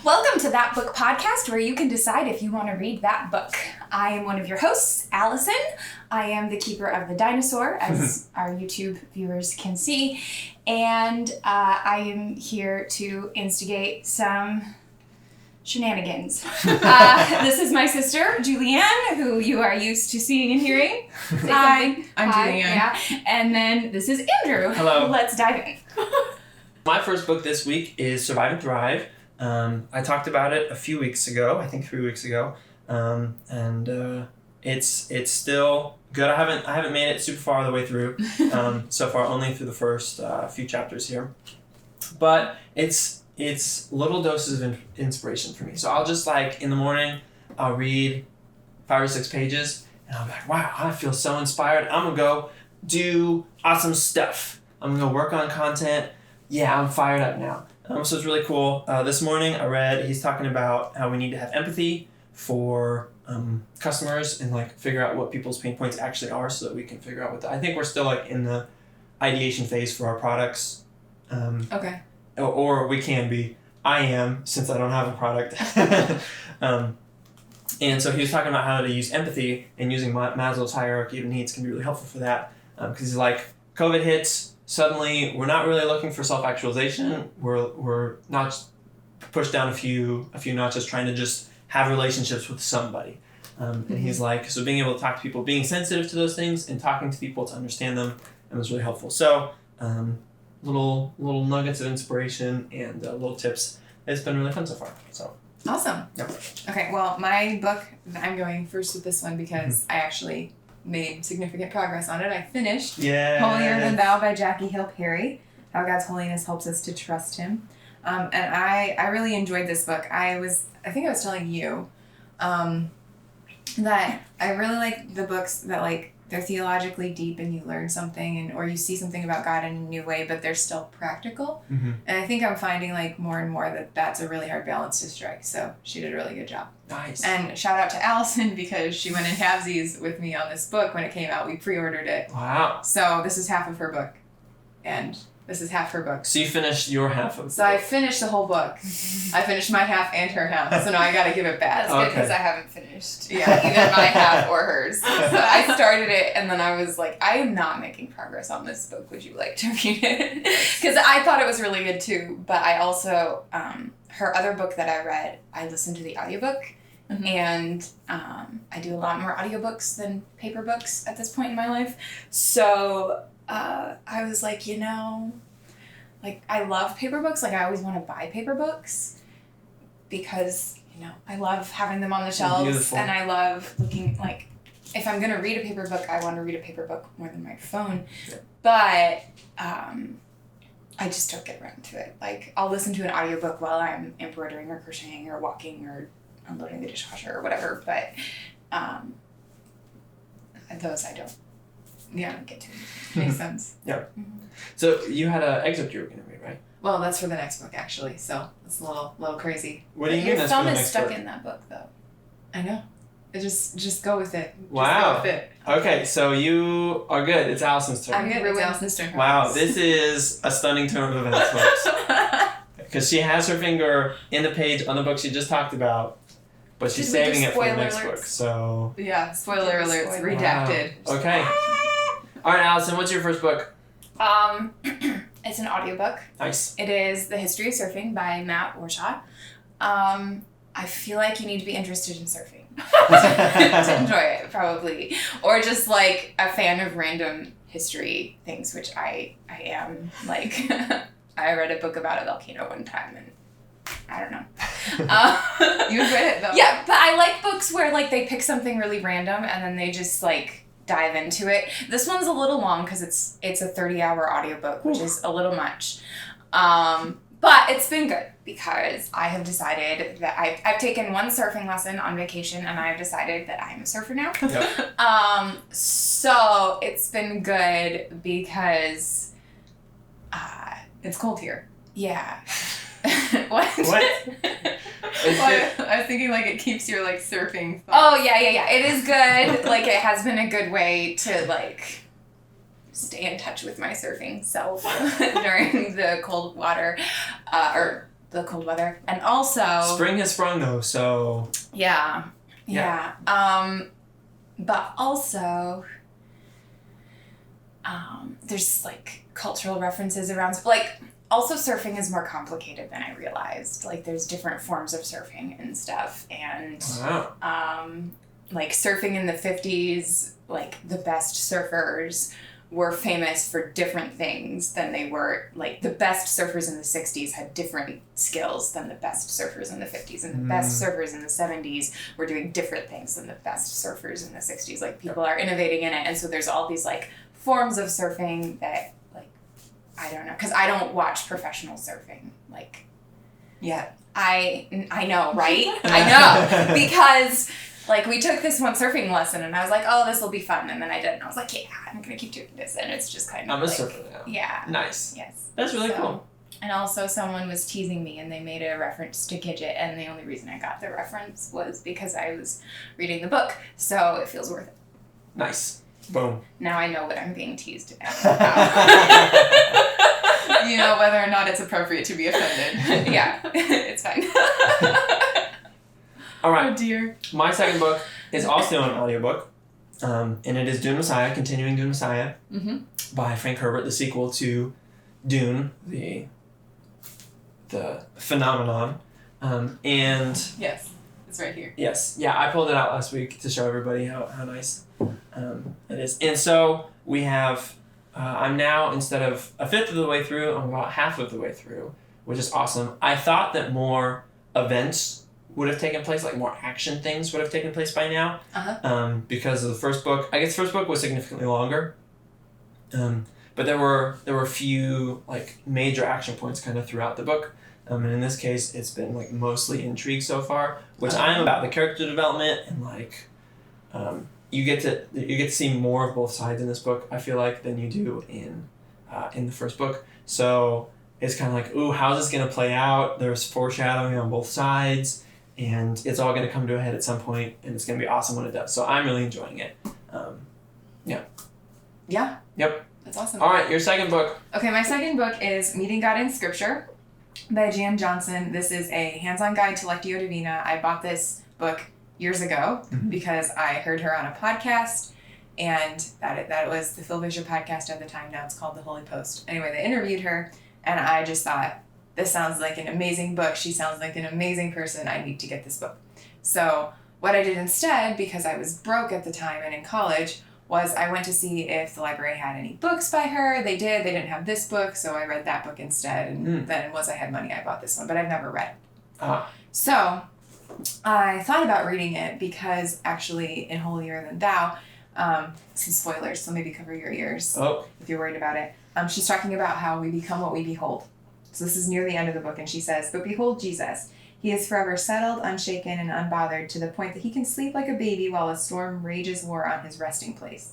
Welcome to That Book Podcast, where you can decide if you want to read that book. I am one of your hosts, Allison. I am the keeper of the dinosaur, as our YouTube viewers can see. And I am here to instigate some shenanigans. This is my sister, Julianne, who you are used to seeing and hearing. Hi, I'm Julianne. Yeah. And then this is Andrew. Hello. Let's dive in. My first book this week is Survive and Thrive. I talked about it a few weeks ago, I think 3 weeks ago, and it's still good. I haven't made it super far the way through, so far only through the first few chapters here, but it's little doses of inspiration for me. So I'll just in the morning, I'll read 5 or 6 pages, and I'm like, wow, I feel so inspired. I'm gonna go do awesome stuff. I'm gonna go work on content. Yeah, I'm fired up now. So it's really cool. This morning I read, he's talking about how we need to have empathy for customers and figure out what people's pain points actually are so that we can figure out I think we're still in the ideation phase for our products. Okay. Or we can be. I am, since I don't have a product. And so he was talking about how to use empathy, and using Maslow's hierarchy of needs can be really helpful for that. Because he's like, COVID hits. Suddenly, we're not really looking for self-actualization. We're not pushed down a few notches, trying to just have relationships with somebody. And he's like, so being able to talk to people, being sensitive to those things, and talking to people to understand them, and was really helpful. So, little nuggets of inspiration and little tips. It's been really fun so far. So awesome. Yep. Okay, well, my book, I'm going first with this one because I actually made significant progress on it. I finished Holier Than Thou by Jackie Hill Perry, How God's Holiness Helps Us to Trust Him. And I really enjoyed this book. I think I was telling you that I really like the books that they're theologically deep and you learn something or you see something about God in a new way, but they're still practical. Mm-hmm. And I think I'm finding more and more that that's a really hard balance to strike. So she did a really good job. Nice. And shout out to Allison because she went in halvesies with me on this book when it came out. We pre-ordered it. Wow. So this is half of her book. And this is half her book. So you finished your half of the So book. I finished the whole book. I finished my half and her half. So now I gotta give it back. That's good because I haven't finished. Yeah, either my half or hers. So I started it and then I was like, I am not making progress on this book. Would you like to read it? Because I thought it was really good too. But I also, her other book that I read, I listened to the audiobook. Mm-hmm. And I do a lot more audiobooks than paper books at this point in my life. So I was like, I love paper books. I always want to buy paper books because, I love having them on the shelves. Beautiful. And I love looking, if I'm going to read a paper book, I want to read a paper book more than my phone. Yeah. But I just don't get around to it. I'll listen to an audiobook while I'm embroidering or crocheting or walking or unloading the dishwasher or whatever. But those I don't. Yeah, I don't get to. Makes sense. Yeah. Mm-hmm. So you had an excerpt you were going to read, right? Well, that's for the next book, actually. So it's a little crazy. What do you mean Your that's for thumb the is next stuck book? in that book, though. I know. Just go with it. Wow. Just go with it. Okay, so you are good. It's Allison's turn. I'm good. It's Allison's turn. Wow, this is a stunning turn of events, folks. Because she has her finger in the page on the book she just talked about, but she's saving it for the next book. So yeah, spoiler alerts, redacted. Wow. Okay. All right, Allison, what's your first book? It's an audiobook. Nice. It is The History of Surfing by Matt Warshaw. I feel like you need to be interested in surfing to enjoy it, probably. Or just a fan of random history things, which I am. I read a book about a volcano one time and I don't know. You enjoyed it though. Yeah, but I like books where they pick something really random and then they just dive into it. This one's a little long because it's a 30-hour audiobook, which is a little much. But it's been good because I have decided that I've taken one surfing lesson on vacation and I've decided that I'm a surfer now. Yep. So it's been good because it's cold here. Yeah. What? Well, I was thinking it keeps your surfing. Oh yeah. It is good. It has been a good way to stay in touch with my surfing self during the cold water or the cold weather. And also... Spring has sprung, though, so... Yeah. But also... there's, like, cultural references around... Like, also surfing is more complicated than I realized. Like, there's different forms of surfing and stuff. And, like, surfing in the 50s, like, the best surfers were famous for different things than they were, like, the best surfers in the 60s had different skills than the best surfers in the 50s, and the best surfers in the 70s were doing different things than the best surfers in the 60s. Like, people are innovating in it, and so there's all these, like, forms of surfing that, like, I don't know, because I don't watch professional surfing, like, yet. I know, right? I know, because... Like, we took this one surfing lesson, and I was like, oh, this will be fun. And then I did, and I was like, yeah, I'm going to keep doing this. And it's just kind of I'm a surfer now. Yeah. Nice. Yes. That's really cool. And also, someone was teasing me, and they made a reference to Gidget, and the only reason I got the reference was because I was reading the book, so it feels worth it. Nice. Boom. Now I know what I'm being teased about. You know whether or not it's appropriate to be offended. Yeah, it's fine. All right. Oh, dear. My second book is also an audiobook, and it is Dune Messiah, Continuing Dune Messiah, by Frank Herbert, the sequel to Dune, the phenomenon. And... Yes, it's right here. Yes. Yeah, I pulled it out last week to show everybody how nice it is. And so we have... I'm now, instead of a fifth of the way through, I'm about half of the way through, which is awesome. I thought that more events would have taken place, like more action things would have taken place by now. Because of the first book. I guess the first book was significantly longer. But there were a few like major action points kind of throughout the book. And in this case, it's been like mostly intrigue so far, which I'm about the character development and like you get to see more of both sides in this book, I feel like, than you do in the first book. So it's kind of like, ooh, how's this going to play out? There's foreshadowing on both sides. And it's all going to come to a head at some point, and it's going to be awesome when it does. So I'm really enjoying it. Yeah. Yep. That's awesome. All right, your second book. Okay, my second book is Meeting God in Scripture by Jan Johnson. This is a hands-on guide to Lectio Divina. I bought this book years ago because I heard her on a podcast, and that was the Phil Vischer podcast at the time. Now it's called The Holy Post. Anyway, they interviewed her, and I just thought, this sounds like an amazing book. She sounds like an amazing person. I need to get this book. So what I did instead, because I was broke at the time and in college, was I went to see if the library had any books by her. They did. They didn't have this book, so I read that book instead. And then once I had money, I bought this one, but I've never read it. So I thought about reading it because actually in Holier Than Thou, some spoilers, so maybe cover your ears if you're worried about it. She's talking about how we become what we behold. So this is near the end of the book, and she says, "But behold Jesus. He is forever settled, unshaken, and unbothered to the point that he can sleep like a baby while a storm rages war on his resting place."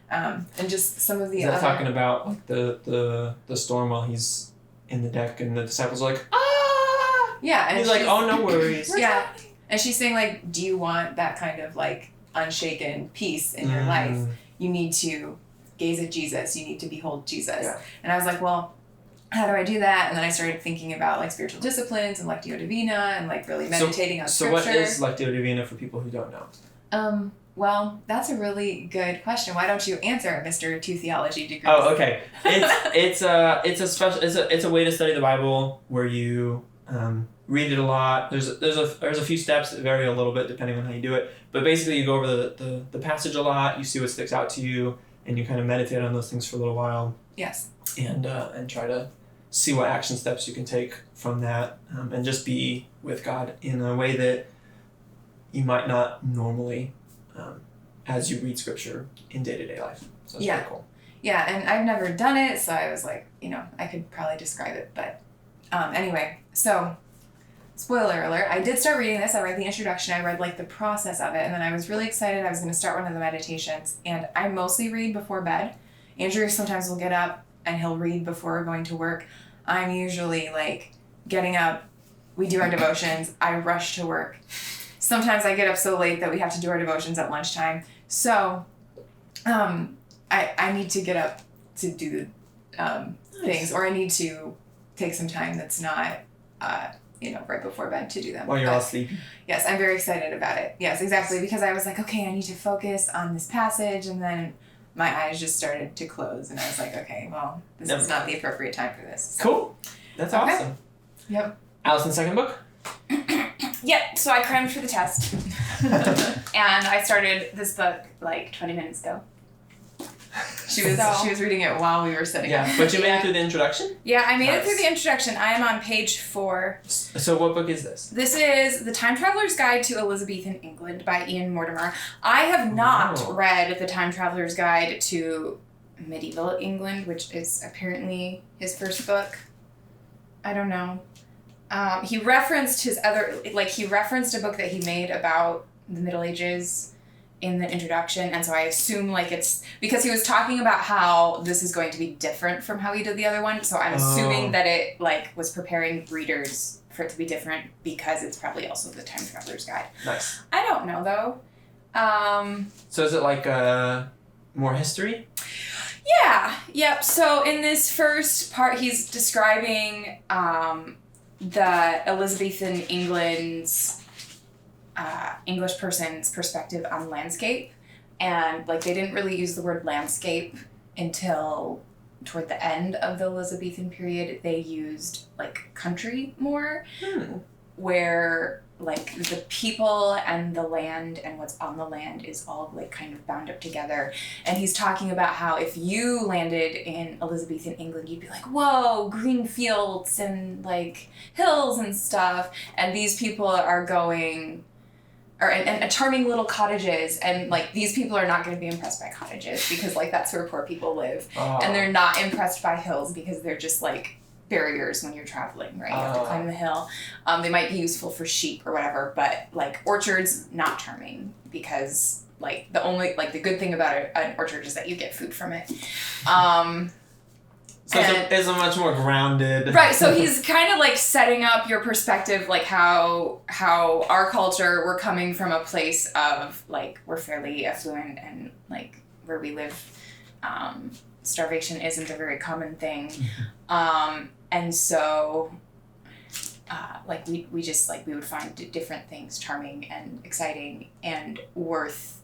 And just some of the other... Is that talking about like the storm while he's in the deck and the disciples are like, ah! Yeah. And he's like, oh, no worries. Yeah. And she's saying, like, do you want that kind of, like, unshaken peace in your life? You need to gaze at Jesus. You need to behold Jesus. Yeah. And I was like, well... how do I do that? And then I started thinking about like spiritual disciplines and Lectio Divina and like really meditating on scripture. So what is Lectio Divina for people who don't know? Well, that's a really good question. Why don't you answer, Mr. 2 Theology degrees? Oh, okay. It's a way to study the Bible where you read it a lot. There's a few steps that vary a little bit depending on how you do it. But basically you go over the passage a lot, you see what sticks out to you, and you kind of meditate on those things for a little while. Yes. And try to see what action steps you can take from that, and just be with God in a way that you might not normally as you read scripture in day-to-day life. So it's pretty cool. Yeah, and I've never done it, so I was like, I could probably describe it. But anyway, so spoiler alert, I did start reading this. I read the introduction. I read like the process of it, and then I was really excited. I was going to start one of the meditations, and I mostly read before bed. Andrew sometimes will get up and he'll read before going to work. I'm usually like getting up, we do our devotions, I rush to work. Sometimes I get up so late that we have to do our devotions at lunchtime. So I need to get up to do the things, or I need to take some time that's not right before bed to do them. While you're all sleepy. Yes, I'm very excited about it. Yes, exactly. Because I was like, okay, I need to focus on this passage, and then my eyes just started to close, and I was like, okay, well, this is not the appropriate time for this. So. Cool. That's awesome. Yep. Allison's second book? Yep, so I crammed for the test. And I started this book like 20 minutes ago. She was reading it while we were sitting. Yeah, but you made it through the introduction? Yeah, I made it through the introduction. I am on page 4. So what book is this? This is The Time Traveler's Guide to Elizabethan England by Ian Mortimer. I have not read The Time Traveler's Guide to Medieval England, which is apparently his first book. I don't know. He referenced he referenced a book that he made about the Middle Ages in the introduction, and so I assume it's because he was talking about how this is going to be different from how he did the other one, so I'm assuming that it was preparing readers for it to be different because it's probably also the Time Traveler's Guide. Nice. I don't know though. So is it more history? Yeah. Yep. So in this first part, he's describing the Elizabethan England's English person's perspective on landscape, and they didn't really use the word landscape until toward the end of the Elizabethan period. They used country more, where the people and the land and what's on the land is all kind of bound up together. And he's talking about how if you landed in Elizabethan England, you'd be like, whoa, green fields and hills and stuff, and these people are going and charming little cottages, and these people are not going to be impressed by cottages because that's where poor people live. And they're not impressed by hills because they're just barriers when you're traveling, right? You have to climb the hill. They might be useful for sheep or whatever, but orchards, not charming because the good thing about an orchard is that you get food from it. So it's a much more grounded... Right, so he's kind of setting up your perspective, how our culture, we're coming from a place of, we're fairly affluent and, where we live, starvation isn't a very common thing. And so, we would find different things charming and exciting and worth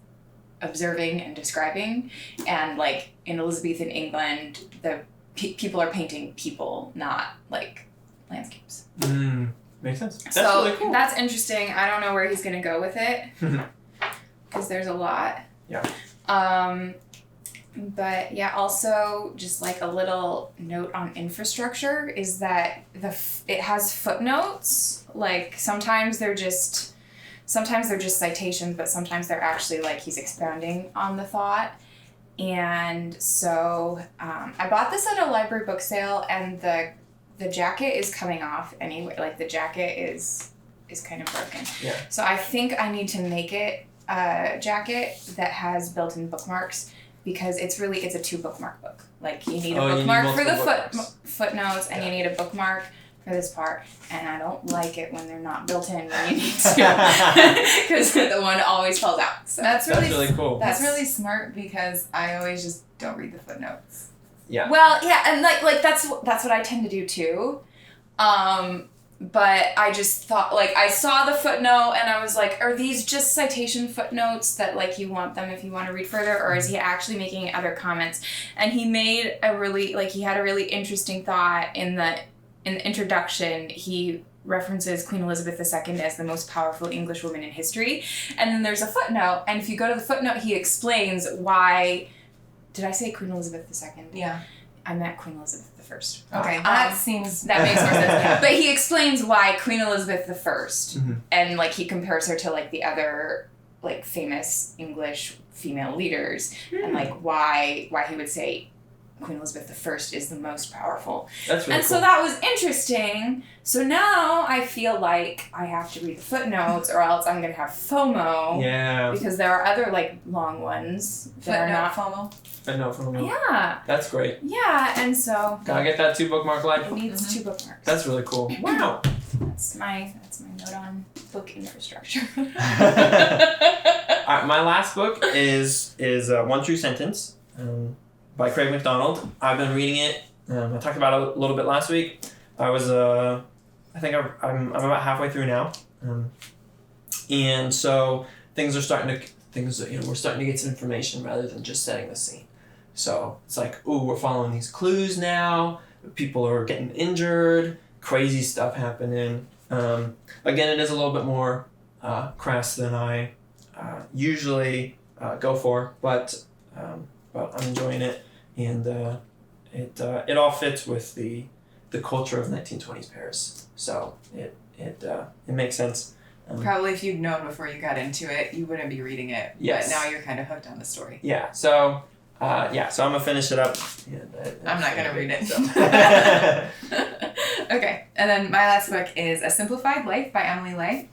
observing and describing. And, in Elizabethan England, the people are painting people, not landscapes. Makes sense. That's so really cool. That's interesting. I don't know where he's gonna go with it because there's a lot. Yeah. But yeah, also just a little note on infrastructure is that it has footnotes. Sometimes they're just citations, but sometimes they're actually he's expounding on the thought. And so I bought this at a library book sale, and the jacket is coming off anyway. The jacket is kind of broken. Yeah. So I think I need to make it a jacket that has built-in bookmarks because it's a 2 bookmark book. You need a bookmark for the footnotes, and you need a bookmark for this part, and I don't like it when they're not built in when you need to because the one always falls out. So that's really cool. That's really smart because I always just don't read the footnotes. Yeah. Well, yeah, and that's what I tend to do too. But I just thought I saw the footnote and I was like, are these just citation footnotes that you want them if you want to read further, or is he actually making other comments? And he made he had a really interesting thought in the introduction. He references Queen Elizabeth II as the most powerful English woman in history. And then there's a footnote, and if you go to the footnote, he explains why... Did I say Queen Elizabeth II? Yeah. I meant Queen Elizabeth I. Okay, that makes more sense. Yeah. But he explains why Queen Elizabeth I, and he compares her to the other famous English female leaders, and why he would say Queen Elizabeth I is the most powerful. That's really cool. So that was interesting. So now I feel like I have to read the footnotes or else I'm going to have FOMO. Yeah. Because there are other like long ones that are not FOMO. Footnote FOMO. Yeah. That's great. Yeah, and so Gotta get that 2 bookmark life. it needs 2 bookmarks. That's really cool. Wow. That's my note on book infrastructure. All right, my last book is One True Sentence by Craig McDonald. I've been reading it. I talked about it a little bit last week. I was I think I'm about halfway through now, and so we're starting to get some information rather than just setting the scene. So it's like, ooh, we're following these clues now. People are getting injured. Crazy stuff happening. Again, it is a little bit more crass than I usually go for, but I'm enjoying it, and it all fits with the culture of 1920s Paris. So it makes sense. Probably if you'd known before you got into it, you wouldn't be reading it. Yes. But now you're kind of hooked on the story. Yeah. So so I'm gonna finish it up. And, I'm not gonna read it. So. Okay, and then my last book is A Simplified Life by Emily Ley.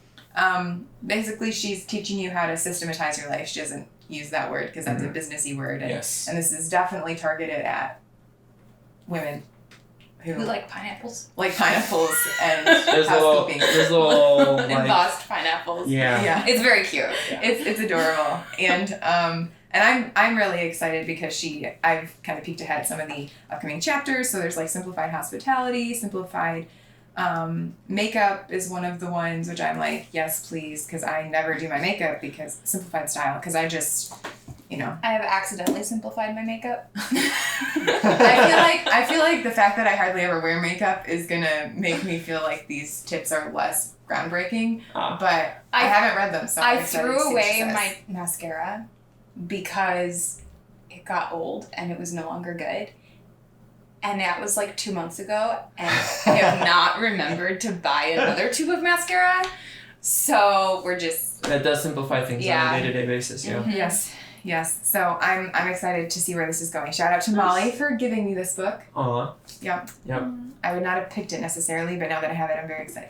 Basically, she's teaching you how to systematize your life. She doesn't use that word because that's a businessy word. And, Yes. and this is definitely targeted at women who like pineapples. like pineapples and There's housekeeping. little like, Embossed pineapples. yeah. It's very cute. Yeah. It's adorable, and I'm really excited because I've kind of peeked ahead at some of the upcoming chapters. So there's like simplified hospitality, simplified makeup is one of the ones which I'm like, yes, please, because I never do my makeup because simplified style because I just, I have accidentally simplified my makeup. I feel like the fact that I hardly ever wear makeup is gonna make me feel like these tips are less groundbreaking. But I haven't read them, so I'm I excited to threw see what she away says. my mascara because it got old and it was no longer good. And that was like 2 months ago, and I have not remembered to buy another tube of mascara. So we're just... That does simplify things on a day-to-day basis, yeah. Mm-hmm. Yes. So I'm excited to see where this is going. Shout out to Molly for giving me this book. Yep. I would not have picked it necessarily, but now that I have it, I'm very excited.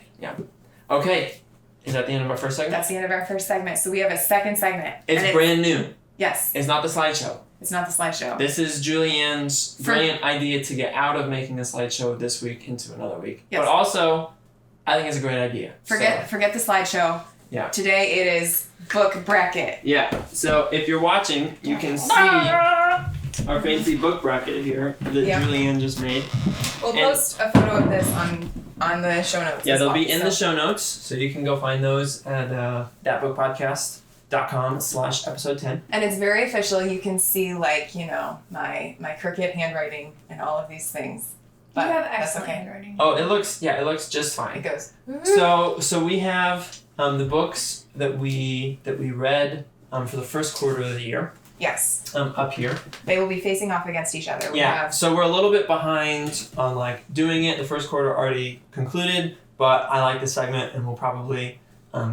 Okay. Is that the end of our first segment? That's the end of our first segment. So we have a second segment. It's brand new. Yes. It's not the slideshow. It's not the slideshow. This is Julianne's brilliant idea to get out of making a slideshow this week into another week. Yes. But also, I think it's a great idea. Forget the slideshow. Yeah. Today it is book bracket. Yeah. So if you're watching, you can see our fancy book bracket here that Julianne just made. We'll post a photo of this on the show notes. Yeah, they'll be in the show notes, so you can go find those at thatbookpodcast.com/episode 10. And it's very official. You can see my crooked handwriting and all of these things. But you have that's excellent okay. handwriting. Oh, it looks just fine. It goes. So we have the books that we read for the first quarter of the year. Yes. Up here. They will be facing off against each other. So we're a little bit behind on doing it. The first quarter already concluded, but I like the segment, and we'll probably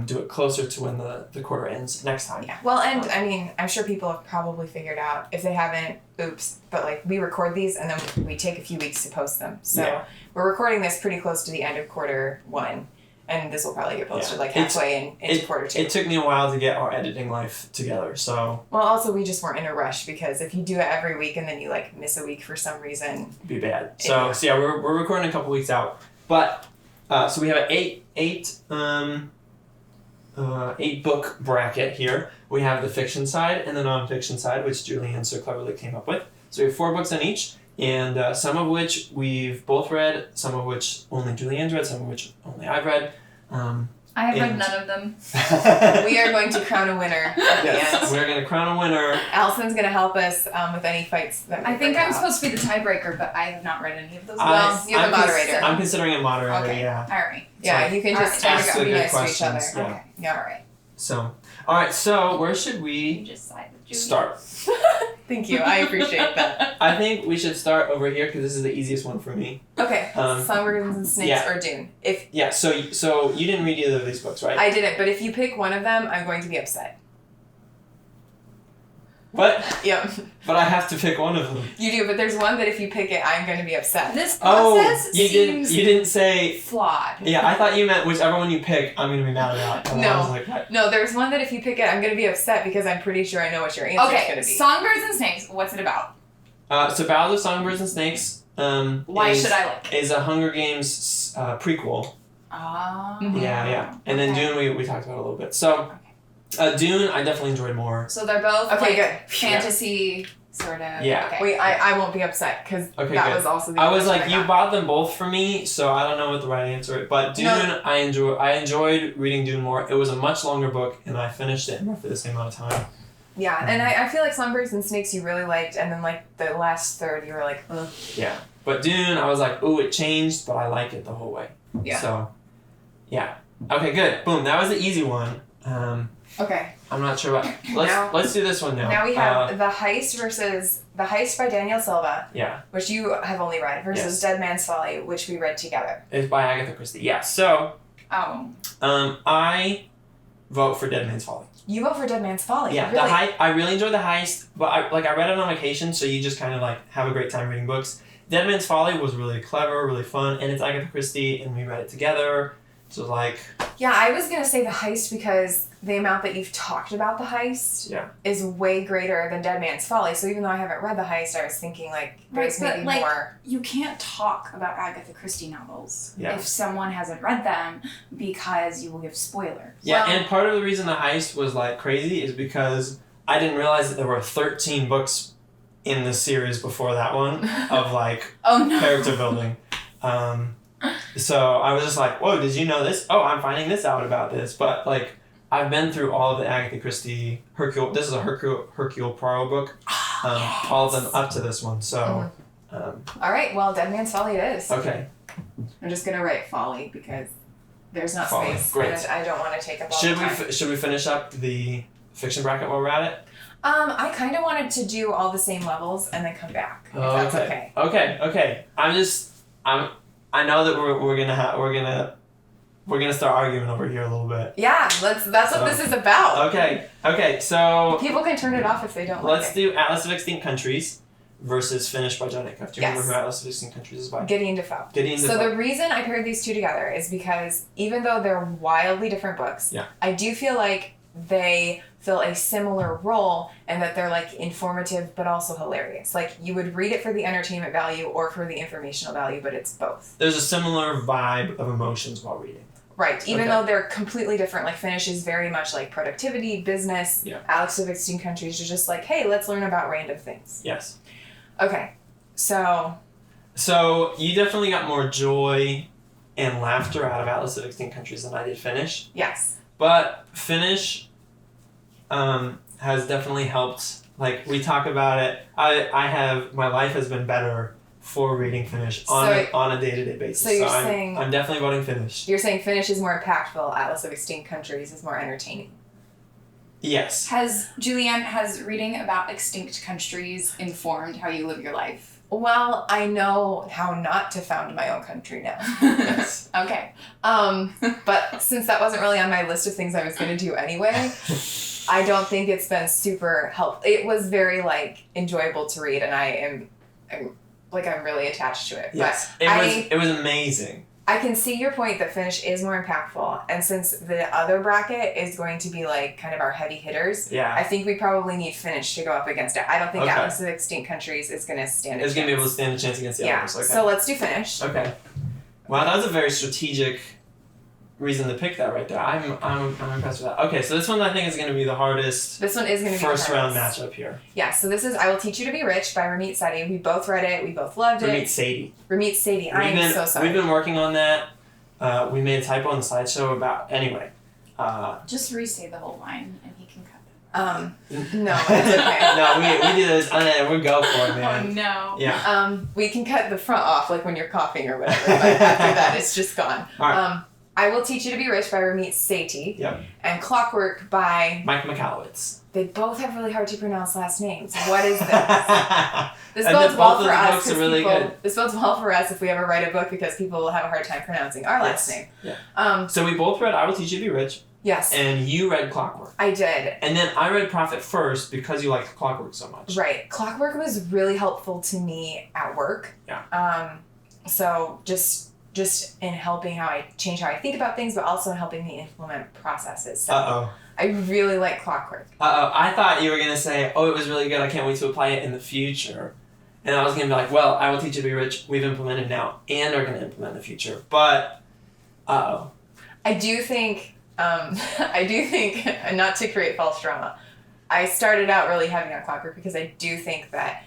do it closer to when the quarter ends next time. Yeah. Well, and I'm sure people have probably figured out. If they haven't, oops. But we record these and then we take a few weeks to post them. So we're recording this pretty close to the end of quarter one. And this will probably get posted halfway into quarter two. It took me a while to get our editing life together, so... Well, also, we just weren't in a rush, because if you do it every week and then you, miss a week for some reason... It'd be bad. So yeah, we're recording a couple weeks out. But, so we have an eight book bracket here. We have the fiction side and the nonfiction side, which Julianne so cleverly came up with. So we have 4 books on each, and some of which we've both read, some of which only Julianne's read, some of which only I've read. I have read none of them. We are going to crown a winner at the end. We're going to crown a winner. Allison's going to help us with any fights that we I think break I'm out. supposed to be the tiebreaker, but I have not read any of those Well, books. you're the moderator. I'm considering it moderator, Okay. yeah. All right. Yeah, So you can just ask the be good nice to each other. questions. Yeah. Okay. Yeah. All right. So, alright, so where should You we just side with Julie. start? Thank you. I appreciate that. I think we should start over here because this is the easiest one for me. Okay. Songbirds and Snakes yeah. or Dune. So you didn't read either of these books, right? I didn't, but if you pick one of them, I'm going to be upset. What? Yep. But I have to pick one of them. You do, but there's one that if you pick it, I'm going to be upset. This Oh, process you seems didn't say. flawed. Yeah, I thought you meant whichever one you pick, I'm gonna be mad about. And No. I was like, what? No, there's one that if you pick it, I'm going to be upset because I'm pretty sure I know what your answer is going Okay, to be. Songbirds and Snakes, what's it about? So Ballad of Songbirds and Snakes. Why should I like it? Is a Hunger Games prequel. Mhm. Yeah. And then Dune we talked about a little bit. So Dune I definitely enjoyed more. So they're both Okay, like good. fantasy sort of. Yeah. Okay. Wait, I won't be upset because that good. was also the I was impression like, you got. bought them both for me, so I don't know what the right answer is. But Dune, I enjoyed reading Dune more. It was a much longer book, and I finished it in roughly the same amount of time. Yeah, and I feel like Songbirds and Snakes you really liked, and then like the last third you were like, ugh. Yeah. But Dune, I was like, ooh, it changed, but I like it the whole way. Yeah. So, yeah. Okay, good. Boom. That was the easy one. Okay. I'm not sure what. Let's do this one now. Now we have The Heist versus The Heist by Daniel Silva, Yeah. which you have only read, versus Yes. Dead Man's Folly, which we read together. It's by Agatha Christie. Yeah. So, Oh. I vote for Dead Man's Folly. You vote for Dead Man's Folly. Yeah, really? I really enjoyed The Heist, but I read it on vacation, so you just kind of like have a great time reading books. Dead Man's Folly was really clever, really fun, and it's Agatha Christie, and we read it together. So like, Yeah, I was gonna say The Heist because the amount that you've talked about The Heist is way greater than Dead Man's Folly. So even though I haven't read The Heist, I was thinking like there's Right, but, maybe like, more. You can't talk about Agatha Christie novels Yeah. if someone hasn't read them because you will give spoilers. yeah, Well- and part of the reason The Heist was like crazy is because I didn't realize that there were 13 books in the series before that one of like Oh no. character building. So I was just like, whoa, did you know this? Oh, I'm finding this out about this. But like, I've been through all of the Agatha Christie this is a Hercule Poirot book. All of them up to this one. So, All right, well, Dead Man's Folly it is. okay. I'm just gonna write Folly because there's not Folly, space. great. And I don't want to take up all Should the time. we finish up the fiction bracket while we're at it? I kind of wanted to do all the same levels and then come back. If that's okay. Okay. I know that we're gonna start arguing over here a little bit. Yeah, that's what this is about. Okay. So People can turn it off if they don't like let's it. do Atlas of Extinct Countries versus Finished by John Acuff. Do you remember Yes. who Atlas of Extinct Countries is by? Gideon Defoe. Gideon So Defoe. the reason I paired these two together is because even though they're wildly different books, I do feel like they fill a similar role and that they're like informative but also hilarious. Like you would read it for the entertainment value or for the informational value, but it's both. There's a similar vibe of emotions while reading. Right. Even Okay. though they're completely different, like Finish is very much like productivity, business. Yeah. Alex of Extinct Countries is just like, hey, let's learn about random things. Yes. Okay. So you definitely got more joy and laughter out of Atlas of Extinct Countries than I did Finish. yes. But Finish has definitely helped. Like we talk about it. My life has been better for reading Finish on a day-to-day basis. So you're saying I'm definitely voting Finish. You're saying Finish is more impactful, Atlas of Extinct Countries is more entertaining. Yes. Has reading about extinct countries informed how you live your life? Well, I know how not to found my own country now. Yes. Okay. But since that wasn't really on my list of things I was going to do anyway, I don't think it's been super helpful. It was very like enjoyable to read, and I'm really attached to it. Yes. But It was amazing. I can see your point that Finish is more impactful, and since the other bracket is going to be like kind of our heavy hitters, Yeah. I think we probably need Finish to go up against it. I don't think Okay. Atlas of Extinct Countries is going to stand a It's chance. gonna be able to stand a chance against the Yeah, others. Okay. so let's do Finish. Okay. Wow, that was a very strategic reason to pick that right there. I'm impressed with that. Okay, so this one I think is gonna be the hardest This one is going to be first the round hardest. matchup here. Yeah, so this is I Will Teach You to Be Rich by Ramit Sethi. We both read it. We both loved We meet it. Sadie. Ramit Sethi. I am so sorry. We've been working on that. We made a typo on the slideshow about anyway. Just re-say the whole line and he can cut it. No, it's okay. No, we do this. We go for it, Oh man. no. Yeah. We can cut the front off, like when you're coughing or whatever, but after that, it's just gone. All right. I Will Teach You to Be Rich by Ramit Sethi. Yep. And Clockwork by... Mike McAllowitz. They both have really hard to pronounce last names. What is this? This And bodes both well of for the us. books are 'Cause really people, good. this bodes well for us if we ever write a book because people will have a hard time pronouncing our last name. Yeah. So we both read I Will Teach You to Be Rich, Yes, and you read Clockwork. I did. And then I read Profit first because you liked Clockwork so much. Right. Clockwork was really helpful to me at work. Yeah. So just in helping how I change how I think about things, but also in helping me implement processes. So I really like Clockwork. I thought you were gonna say, "Oh, it was really good. I can't wait to apply it in the future." And I was gonna be like, "Well, I Will Teach You to Be Rich. We've implemented now, and are gonna implement in the future." But, I do think, not to create false drama, I started out really heavy on Clockwork because I do think that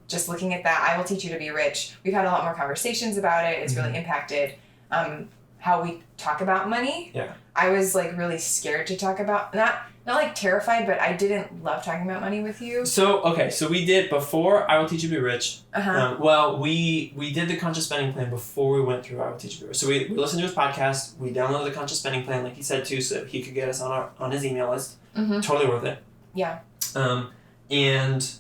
just looking at that, I Will Teach You to Be Rich, we've had a lot more conversations about it. It's really impacted how we talk about money. Yeah. I was like really scared to talk about, not like terrified, but I didn't love talking about money with you. So we did, before I Will Teach You to Be Rich, we did the conscious spending plan before we went through I Will Teach You to Be Rich. So we listened to his podcast, we downloaded the conscious spending plan, like he said too, so that he could get us on his email list. Totally worth it. Yeah. And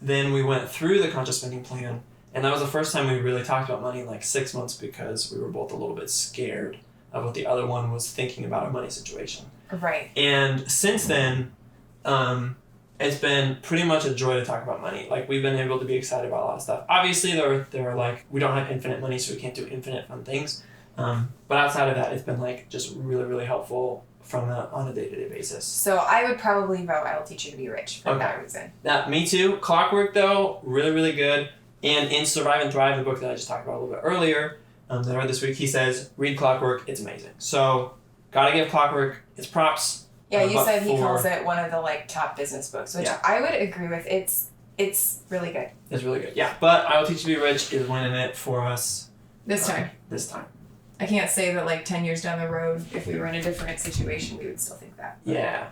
then we went through the conscious spending plan, and that was the first time we really talked about money in like 6 months, because we were both a little bit scared of what the other one was thinking about our money situation. Right. And since then, it's been pretty much a joy to talk about money. Like, we've been able to be excited about a lot of stuff. Obviously, there are like, we don't have infinite money, so we can't do infinite fun things. But outside of that, it's been like just really, really helpful on a day-to-day basis. So I would probably vote I Will Teach You to Be Rich for that reason. Me too. Clockwork, though, really, really good. And in Survive and Thrive, the book that I just talked about a little bit earlier, that I read this week, he says, read Clockwork, it's amazing. So, gotta give Clockwork its props. Yeah, you said he calls it one of the like top business books, which I would agree with. It's really good. It's really good, yeah. But I Will Teach You to Be Rich is winning it for us. This time. I can't say that like 10 years down the road, if we were in a different situation, we would still think that. Yeah.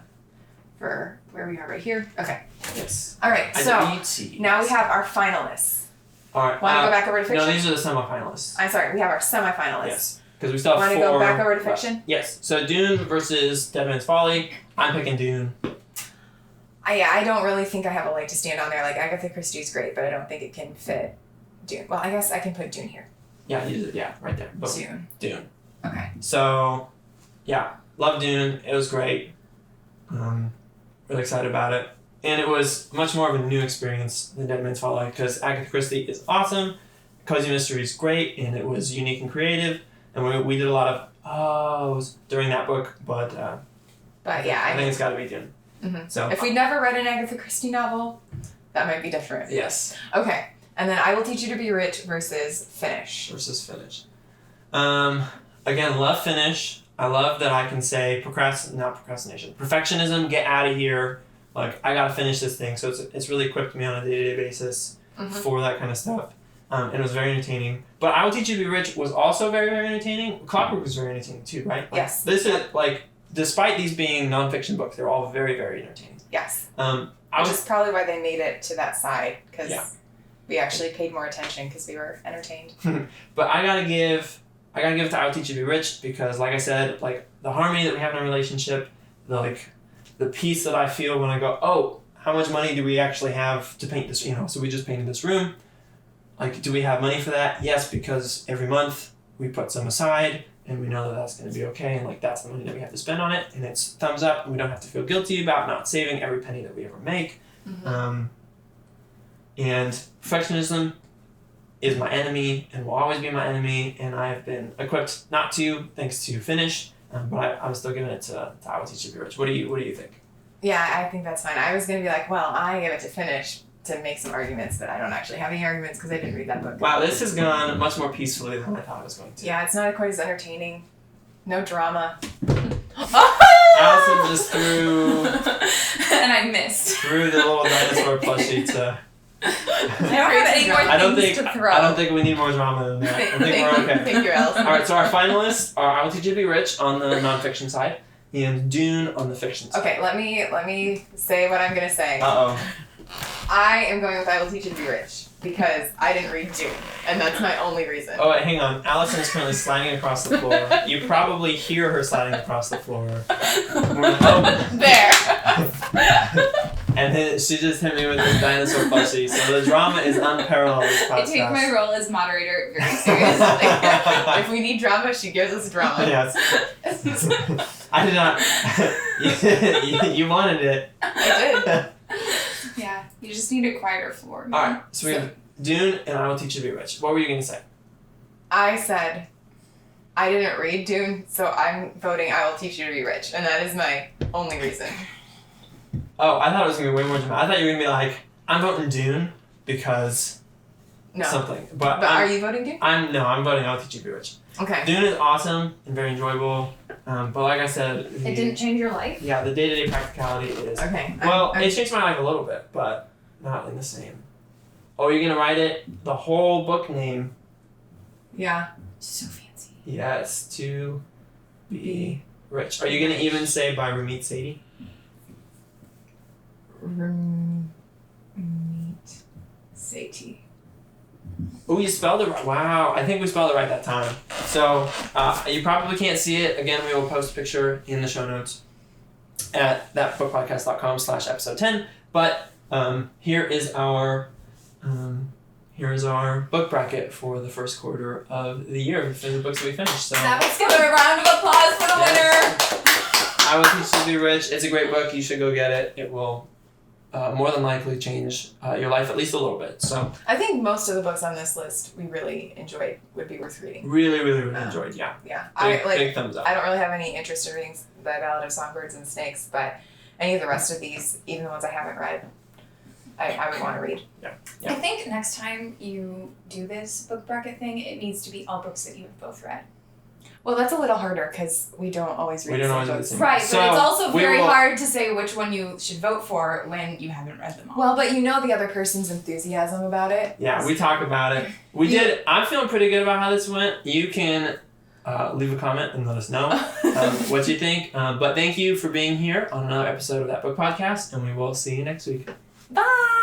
For where we are right here. Okay. Yes. All right, so now we have our finalists. All right. Want to go back over to fiction? No, these are the semifinalists. I'm sorry, we have our semifinalists. Yes. Because we still have Want to go back over to fiction? Yes. So Dune versus Dead Man's Folly. I'm picking Dune. I don't really think I have a leg to stand on there. Like, Agatha Christie's great, but I don't think it can fit Dune. Well, I guess I can put Dune here. Yeah, right there. Boom. Dune. Okay. So, yeah, love Dune. It was great. Really excited about it. And it was much more of a new experience than Dead Man's Folly, because Agatha Christie is awesome, Cozy Mystery is great, and it was unique and creative. And we did a lot of ohs during that book, but yeah, I think it's got to be Dune. Mm-hmm. So if we'd never read an Agatha Christie novel, that might be different. Yes. Okay. And then I Will Teach You to Be Rich versus Finish. Again, love Finish. I love that I can say perfectionism, get out of here. Like, I gotta finish this thing. So it's really equipped me on a day-to-day basis for that kind of stuff. And it was very entertaining. But I Will Teach You to Be Rich was also very, very entertaining. Clockwork was very entertaining too, right? Like, yes. This is, like, despite these being nonfiction books, they're all very, very entertaining. Yes. Which is probably why they made it to that side, because we actually paid more attention because we were entertained. But I gotta give it to I Will Teach You to Be Rich, because, like I said, like, the harmony that we have in our relationship, the peace that I feel when I go, oh, how much money do we actually have to paint this? So we just painted this room. Like, do we have money for that? Yes, because every month we put some aside, and we know that that's going to be okay, and like, that's the money that we have to spend on it, and it's thumbs up, and we don't have to feel guilty about not saving every penny that we ever make. And perfectionism is my enemy and will always be my enemy, and I have been equipped not to, thanks to Finish, but I'm still giving it to I Will Teach You to Be Rich. What do you think? Yeah, I think that's fine. I was going to be like, well, I give it to Finish to make some arguments, but I don't actually have any arguments because I didn't read that book. Wow, this has gone much more peacefully than I thought it was going to. Yeah, it's not quite as entertaining. No drama. Allison just threw... and I missed. Threw the little dinosaur plushie to... I don't have any more things to throw. I don't think we need more drama than that. I think we're okay. Thank you, Allison. Alright, so our finalists are I Will Teach You to Be Rich on the nonfiction side, and Dune on the fiction side. Okay, let me say what I'm going to say. Uh-oh. I am going with I Will Teach You to Be Rich because I didn't read Dune, and that's my only reason. Oh, wait, hang on. Allison is currently sliding across the floor. You probably hear her sliding across the floor. There. And then she just hit me with this dinosaur plushie, so the drama is unparalleled in this podcast. I take my role as moderator very seriously. If we need drama, she gives us drama. Yes. I did not... you wanted it. I did. Yeah, you just need a quieter floor. Alright, so we have Dune and I Will Teach You to Be Rich. What were you going to say? I said I didn't read Dune, so I'm voting I Will Teach You to Be Rich, and that is my only reason. Oh, I thought it was going to be way more dramatic. I thought you were going to be like, I'm voting Dune because something. But are you voting Dune? I'm voting I Will Teach You to Be Rich. Okay. Dune is awesome and very enjoyable. But like I said, It didn't change your life? Yeah, the day-to-day practicality is. Okay. Well, it changed my life a little bit, but not in the same. Oh, you're gonna write it the whole book name. Yeah. So fancy. Yes, to be rich. Are you gonna even say by Ramit Sethi? Ramit Sethi. Oh, you spelled it right. Wow, I think we spelled it right that time. So you probably can't see it. Again, we will post a picture in the show notes at thatbookpodcast.com/episode 10. But here is our book bracket for the first quarter of the year for the books that we finished. So Let's give a round of applause for the winner. I Will Teach You to Be Rich. It's a great book. You should go get it. It will more than likely change your life at least a little bit. So I think most of the books on this list we really enjoyed would be worth reading. really enjoyed. Yeah. Yeah. Big thumbs up. I don't really have any interest in reading The Ballad of Songbirds and Snakes, but any of the rest of these, even the ones I haven't read, I would want to read. Yeah. I think next time you do this book bracket thing, it needs to be all books that you have both read. Well, that's a little harder because we don't always read We the don't same always books. read the Right, So, but it's also we very will- hard to say which one you should vote for when you haven't read them all. Well, but you know the other person's enthusiasm about it. Yeah, we talk about it. We did. I'm feeling pretty good about how this went. You can leave a comment and let us know what you think. But thank you for being here on another episode of That Book Podcast, and we will see you next week. Bye!